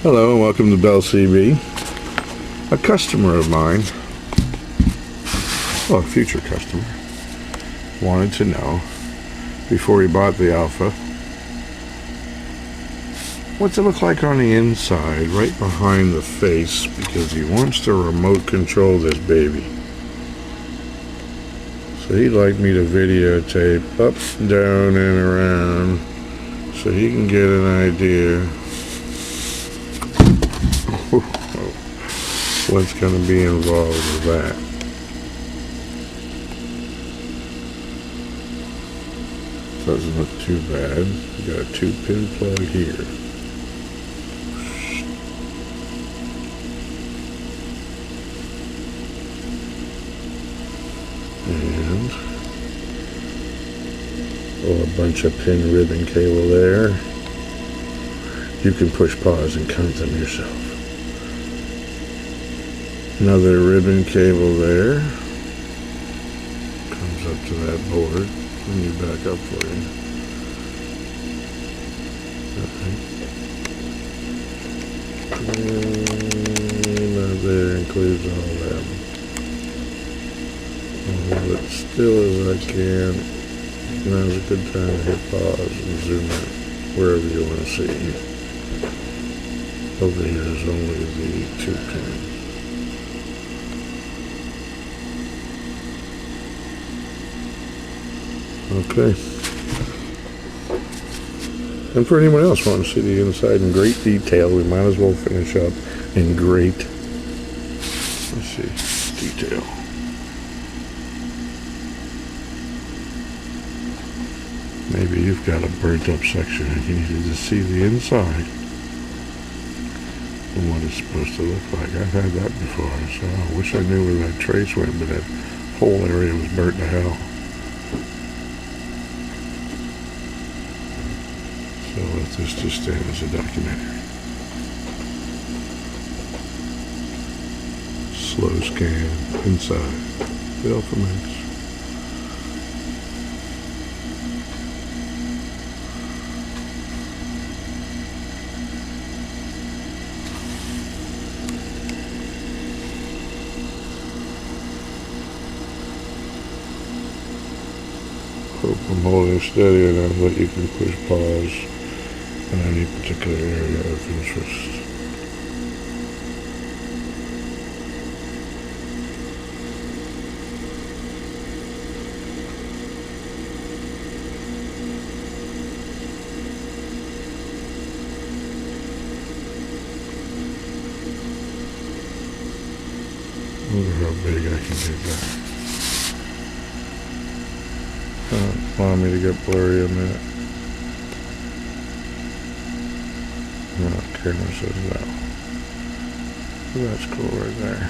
Hello and welcome to Bell CB. A customer of mine, well, a future customer, wanted to know, before he bought the Alpha, what's it look like on the inside, right behind the face, because he wants to remote control this baby. So he'd like me to videotape up, down, and around, so he can get an idea what's going to be involved with that. Doesn't look too bad. We got a 2-pin plug here. And a bunch of pin ribbon cable there. You can push pause and count them yourself. Another ribbon cable there. Comes up to that board. Let me back up for you. And that there includes all that. I'll hold it still as I can. Now's a good time to hit pause and zoom in wherever you want to see. Over here is only the 2 pins. Okay. And for anyone else wanting to see the inside in great detail, we might as well finish up in great, let's see, detail. Maybe you've got a burnt up section and you needed to see the inside and what it's supposed to look like. I've had that before, so I wish I knew where that trace went, but that whole area was burnt to hell. So let this just stand as a documentary. Slow scan inside. Feel for minutes. Hope I'm holding steady enough that you can push pause in any particular area of interest. I wonder how big I can get that. Allow me to get blurry a minute. No, camera says no. So that's cool right there.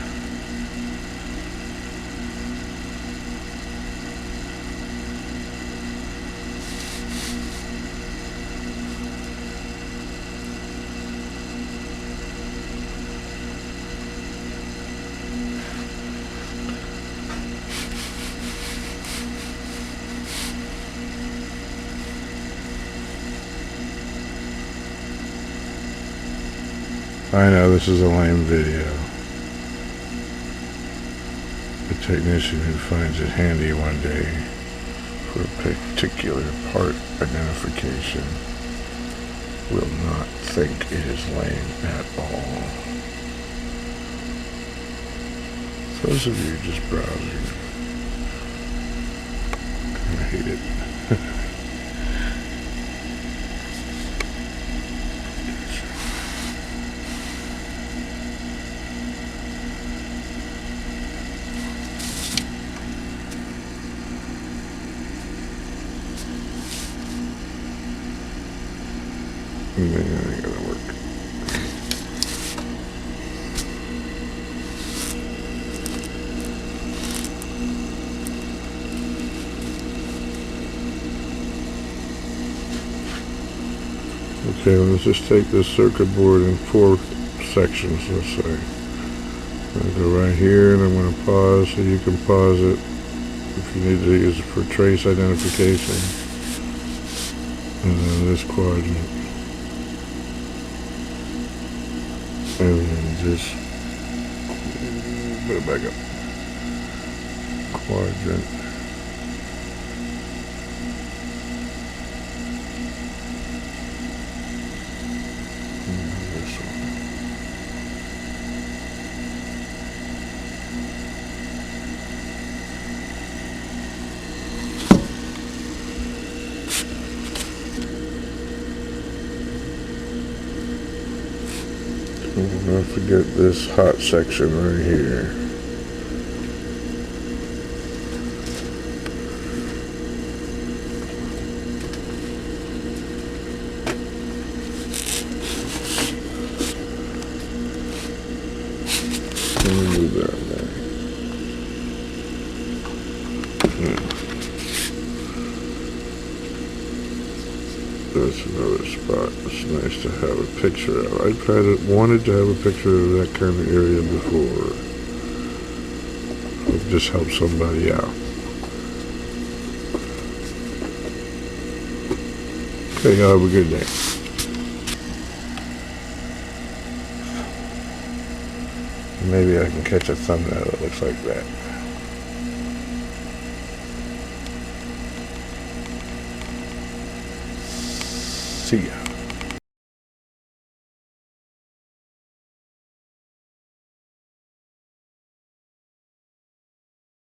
I know this is a lame video. A technician who finds it handy one day for a particular part identification will not think it is lame at all. Those of you just browsing, I hate it. That ain't gonna work. Okay, let's just take this circuit board in 4 sections, let's say. I'll go right here and I'm going to pause so you can pause it if you need to use it for trace identification. And then this quadrant. and then just put it back up. Quadrant. This one. Don't forget this hot section right here. Move that there. That's another spot. It's nice to have a picture of. Wanted to have a picture of that kind of area before. Hope this helps somebody out. Okay, y'all have a good day. Maybe I can catch a thumbnail that looks like that. See ya.